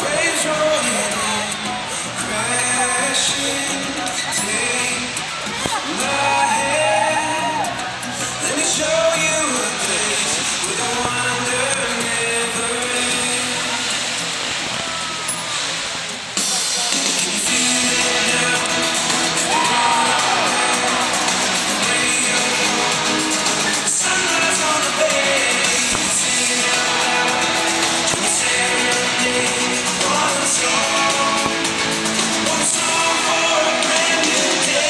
Waves rolling in, crashing. Take my hand. Let me show you a place where the wonder never ends. Can you feel it now? We're on our way up. The sunrise on the bay. Can you sing it out loud? Can we serenade? One song for a brand new day.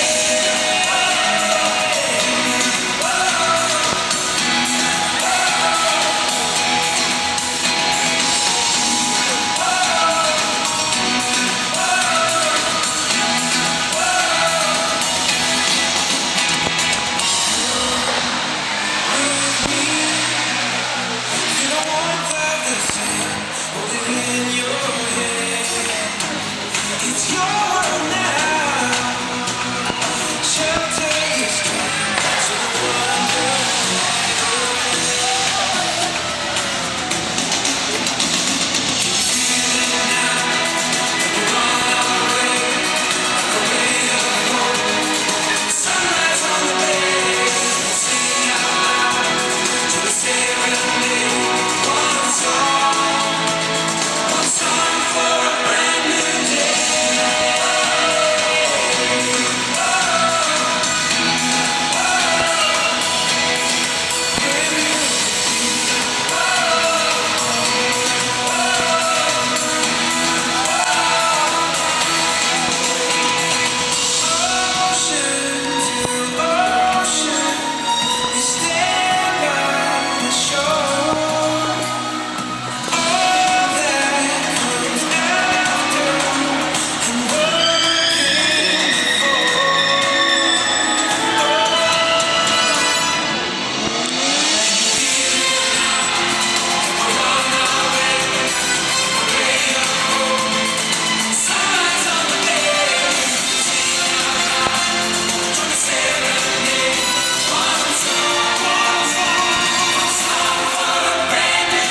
Feel the warmth of the sand, hold it in your hand. It's your world now. Shelter is strong, so the wonder sunrise on the bay. Sing out loud to the serenade. One song for a brand new day. Ocean to ocean, we stand by the shore. All that comes after and working sunrise on the bay. Join the serenade. One song for a brand new day.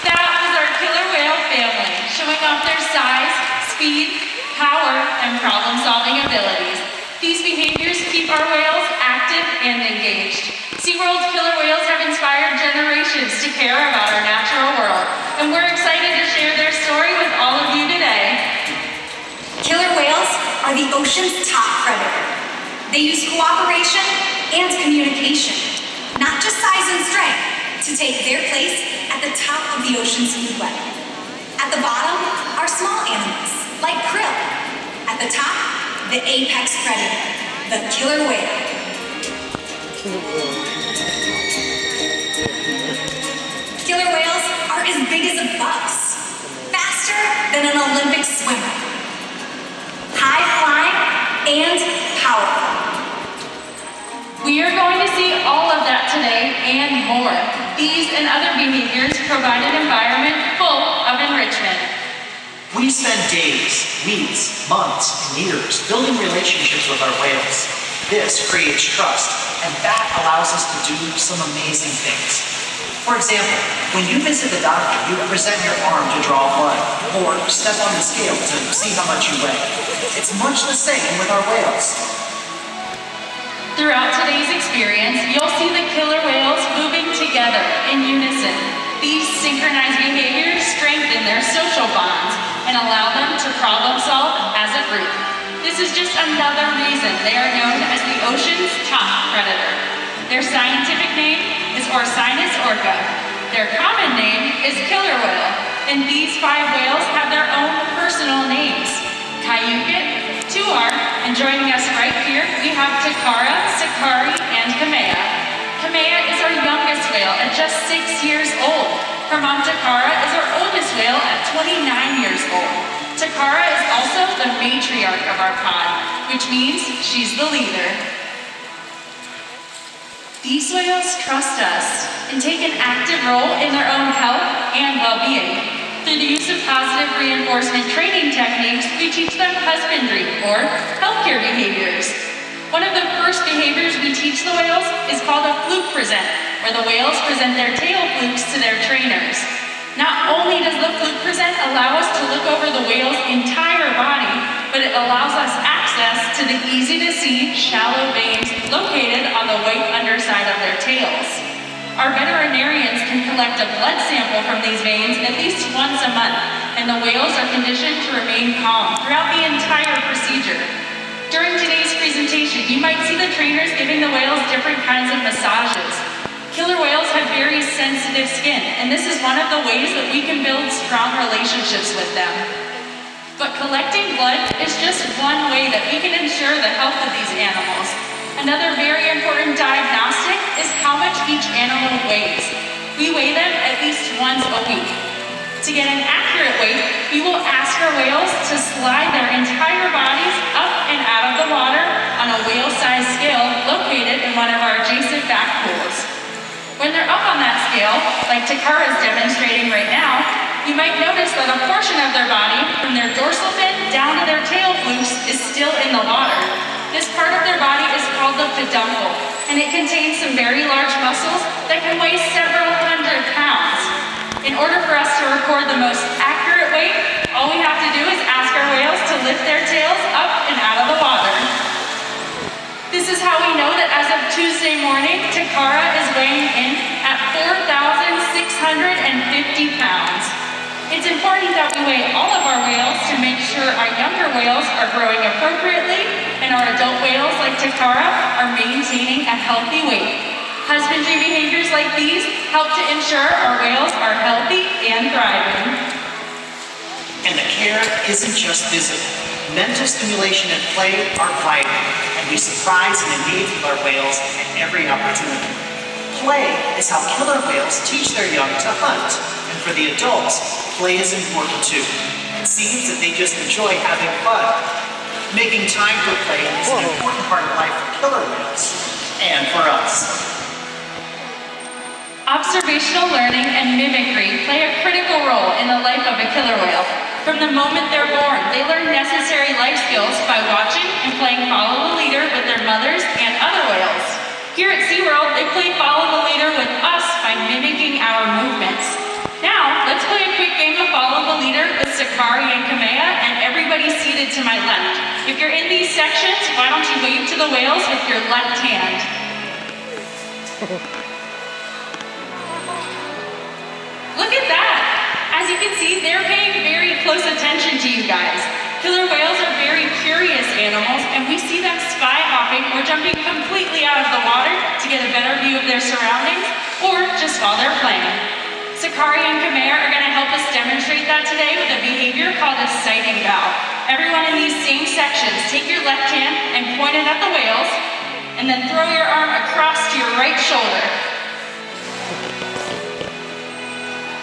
That was our killer whale family, showing off their size, speed, power, and problem-solving abilities. These behaviors keep our whales active and engaged. SeaWorld's killer whales have inspired generations to care about our natural world, and we're excited to share their story with all of you today. Killer whales are the ocean's top predator. They use cooperation and communication, not just size and strength, to take their place at the top of the ocean's food web. At the bottom are small animals, like krill. At the top, the apex predator, the killer whale. Killer whales are as big as a bus, faster than an Olympic swimmer, high flying and powerful. We are going to see all of that today and more. These and other behaviors provide an environment full of enrichment. We spend days, weeks, months, and years building relationships with our whales. This creates trust, and that allows us to do some amazing things. For example, when you visit the doctor, you present your arm to draw blood, or step on the scale to see how much you weigh. It's much the same with our whales. Throughout today's experience, you'll see the killer whales moving together in unison. These synchronized behaviors strengthen their social bonds and allow them to problem solve as a group. This is just another reason they are known as the ocean's top predator. Their scientific name is Orca. Their common name is killer whale, and these 5 whales have their own personal names: Kyuquot, Tuar, and joining us right here, we have Takara, Sakari, and Kamea. Kamea is our youngest whale at just 6 years old. Her mom Takara is our oldest whale at 29 years old. Takara is also the matriarch of our pod, which means she's the leader. These whales trust us and take an active role in their own health and well-being. Through the use of positive reinforcement training techniques, we teach them husbandry, or healthcare behaviors. One of the first behaviors we teach the whales is called a fluke present, where the whales present their tail flukes to their trainers. Not only does the fluke present allow us to look over the whale's entire body, but it allows us access to the easy-to-see shallow veins located on the white underside of their tails. Our veterinarians can collect a blood sample from these veins at least once a month, and the whales are conditioned to remain calm throughout the entire procedure. During today's presentation, you might see the trainers giving the whales different kinds of massages. Killer whales have very sensitive skin, and this is one of the ways that we can build strong relationships with them. But collecting blood is just one way that we can ensure the health of these animals. Another very important diagnostic is how much each animal weighs. We weigh them at least once a week. To get an accurate weight, we will ask our whales to slide their entire bodies up and out of the water on a whale-sized scale located in one of our adjacent back pools. When they're up on that scale, like Takara is demonstrating right now, you might notice that a portion of their body, from their dorsal fin down to their tail flukes, is still in the water. This part of their body is called the peduncle, and it contains some very large muscles that can weigh several hundred pounds. In order for us to record the most accurate weight, all we have to do is ask our whales to lift their tails up and out of the water. This is how we know that as of Tuesday morning, Takara is weighing in at 4,650 pounds. It's important that we weigh all of our whales to make sure our younger whales are growing appropriately and our adult whales like Takara are maintaining a healthy weight. Husbandry behaviors like these help to ensure our whales are healthy and thriving. And the care isn't just physical. Mental stimulation and play are vital, and we surprise and engage with our whales at every opportunity. Play is how killer whales teach their young to hunt, and for the adults, play is important too. It seems that they just enjoy having fun. Making time for play is an important part of life for killer whales, and for us. Observational learning and mimicry play a critical role in the life of a killer whale. From the moment they're born, they learn necessary life skills by watching and playing follow the leader with their mothers and other whales. Here at SeaWorld, they play follow the leader with us by mimicking our movements. Now, let's play a quick game of follow the leader with Sakari and Kamea, and everybody seated to my left. If you're in these sections, why don't you wave to the whales with your left hand? Look at that! As you can see, they're paying very close attention to you guys. Killer whales are very curious animals, and we see them spy hopping or jumping completely out of the water to get a better view of their surroundings, or just while they're playing. Sakari and Kamea are going to help us demonstrate that today with a behavior called a sighting bow. Everyone in these same sections, take your left hand and point it at the whales, and then throw your arm across to your right shoulder.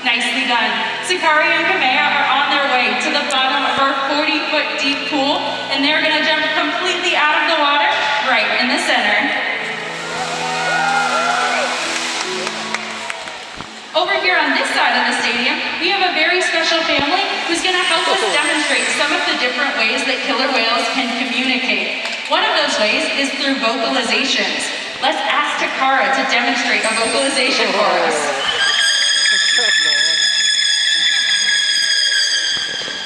Nicely done. Sakari and Kamea are on their way to the bottom of our 40-foot deep pool, and they're going to jump completely out of the water right in the center. Over here on this side of the stadium, we have a very special family who's going to help us demonstrate some of the different ways that killer whales can communicate. One of those ways is through vocalizations. Let's ask Takara to demonstrate a vocalization for us.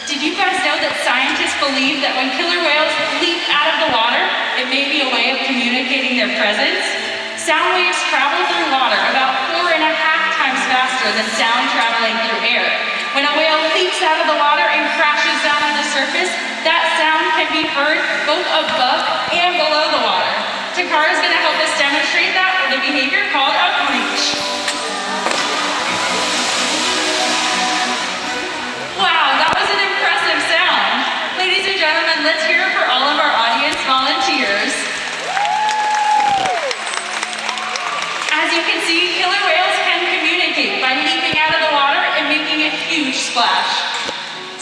Did you guys know that scientists believe that when killer whales leap out of the water, it may be a way of communicating their presence? Sound waves travel through water about 4.5 times faster than sound traveling through air. When a whale leaps out of the water and crashes down on the surface, that sound can be heard both above and below the water. Takara is going to help us demonstrate that with a behavior called a breach. Wow, that was an impressive sound. Ladies and gentlemen, let's hear it for all of our audience volunteers. As you can see, killer whales can communicate by leaping out of the water and making a huge splash.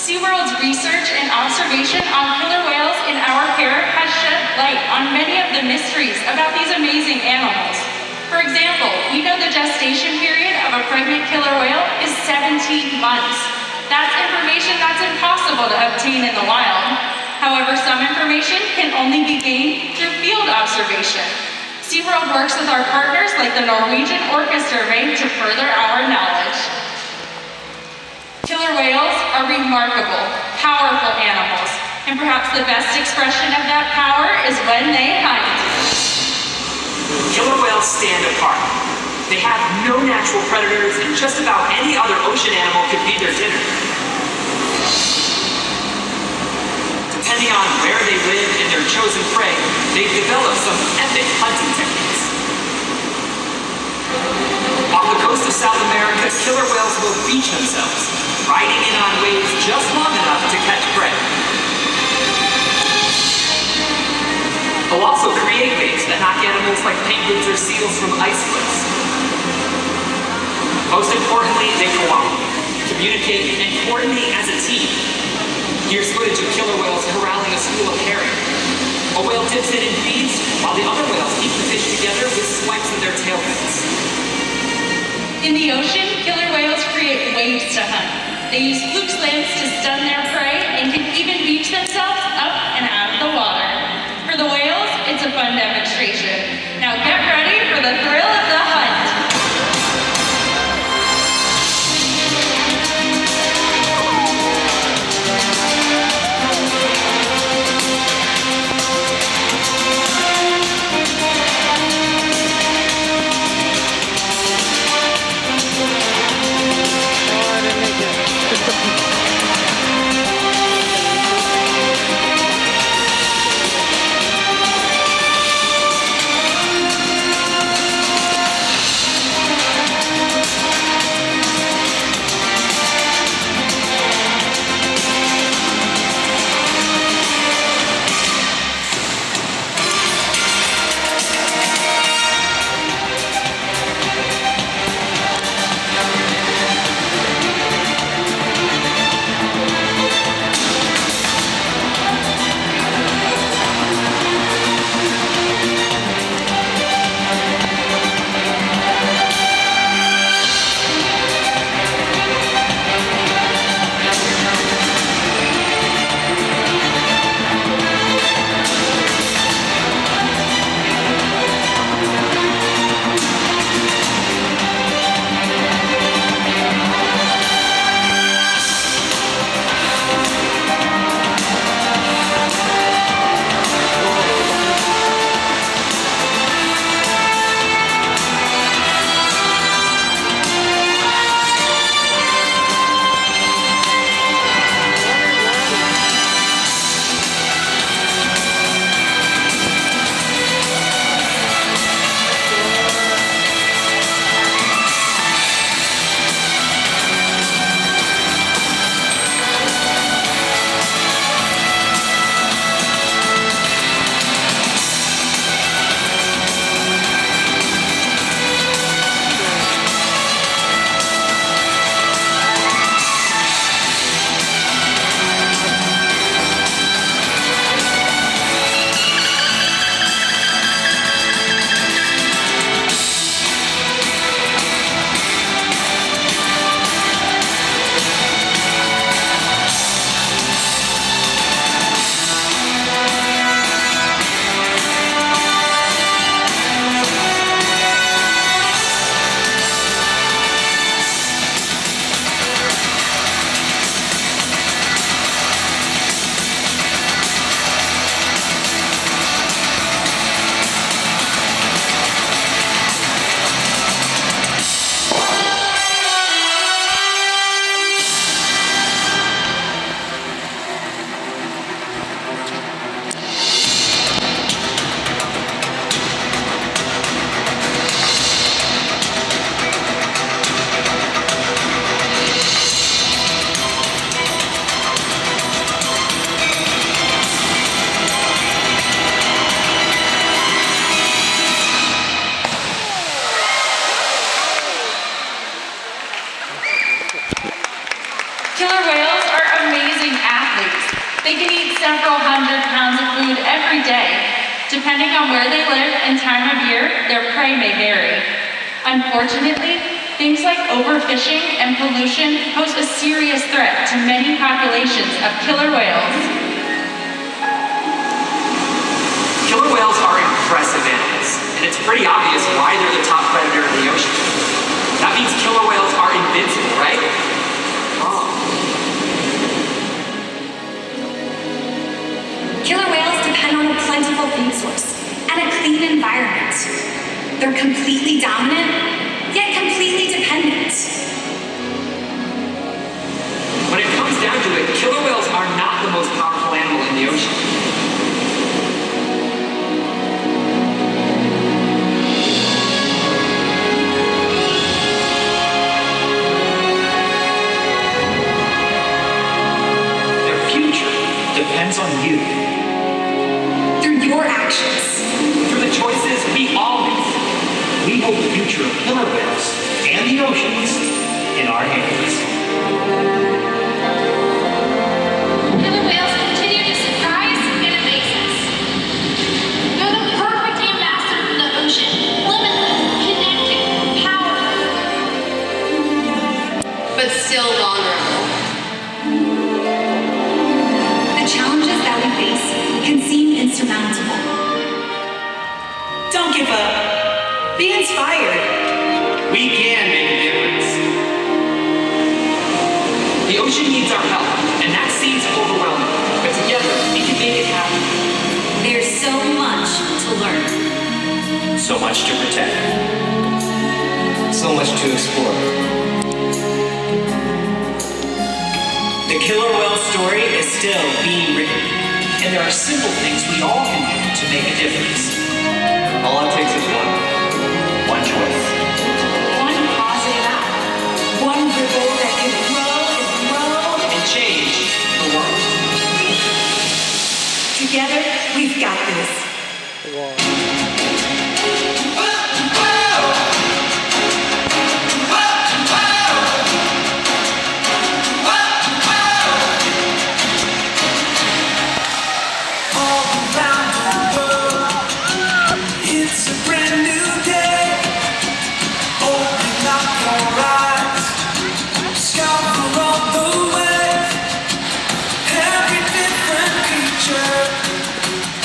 SeaWorld's research and observation on killer whales in our care has shed light on many of the mysteries about these amazing animals. For example, we know the gestation period of a pregnant killer whale is 17 months. That's information that's impossible to obtain in the wild. However, some information can only be gained through field observation. SeaWorld works with our partners like the Norwegian Orca Survey to further our knowledge. Killer whales are remarkable, powerful animals, and perhaps the best expression of that power is when they hunt. Killer whales stand apart. They have no natural predators, and just about any other ocean animal could be their dinner. Depending on where they live and their chosen prey, they've developed some epic hunting techniques. Off the coast of South America, killer whales will beach themselves, riding in on waves just long enough to catch prey. They'll also create waves that knock animals like penguins or seals from ice cliffs. Most importantly, they cooperate, communicate, and coordinate as a team. Here's footage of killer whales corralling a school of herring. A whale dips in and feeds, while the other whales keep the fish together with swipes of their tail fins. In the ocean, killer whales create waves to hunt. They use fluke slams to stun their prey and can even beach themselves up and out of the water. For the whales, it's a fun demonstration. Now get ready for the thrill of the hunt. Depending on where they live and time of year, their prey may vary. Unfortunately, things like overfishing and pollution pose a serious threat to many populations of killer whales. Killer whales are impressive animals, and it's pretty obvious why they're the top predator in the ocean. That means killer whales are invincible, right? Killer whales depend on a plentiful food source and a clean environment. They're completely dominant, yet completely dependent. When it comes down to it, killer whales are not the most powerful animal in the ocean. Their future depends on you. Through your actions. Through the choices we all make. We hold the future of killer whales and the oceans in our hands. Killer whales continue to surprise and amaze us. They're the perfect ambassador for the ocean. Limitless, connected, powerful, but still vulnerable. The challenges that we face can seem insurmountable. Don't give up. Be inspired. We can make a difference. The ocean needs our help, and that seems overwhelming. But together, we can make it happen. There's so much to learn. So much to protect. So much to explore. The killer whale story is still being written. And there are simple things we all can do to make a difference. All it takes is one choice. One positive act. One ripple that can grow and grow. And change the world. Together, we've got this. It's a brand new day. Open up your eyes. Discover all the way. Every different creature,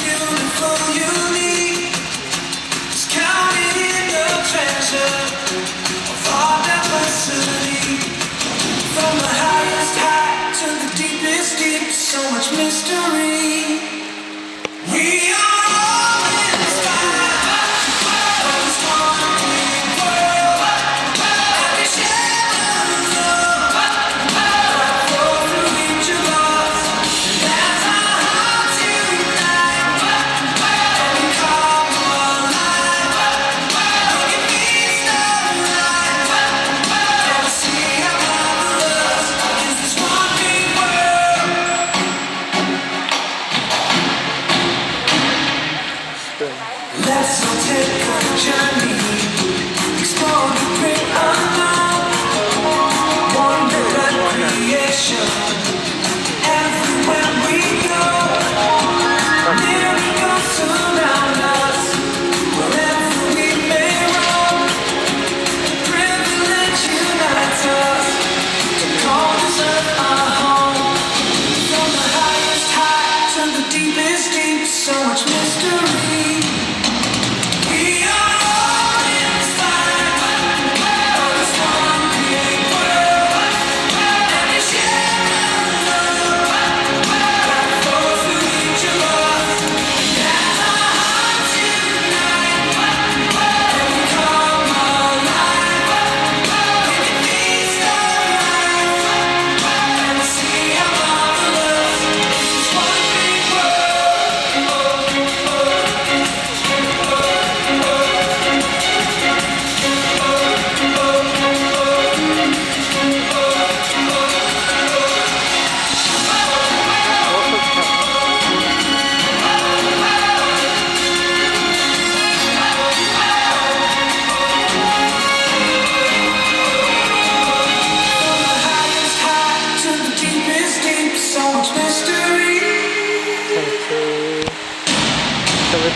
beautiful, unique, is counted in the treasure of our diversity. From the highest high to the deepest deep, so much mystery. We are all inspired by this wondering world. Every shade of love that flows through each of us. And as our hearts unite and we come alive, we can feast our lives and see how marvelous is this one big world.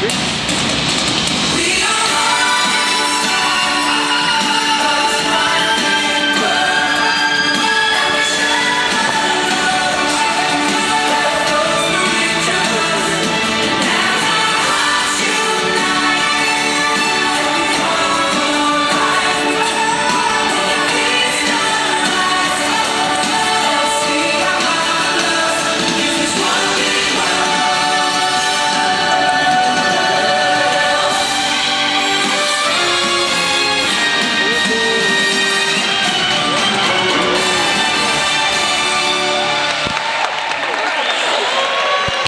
Great.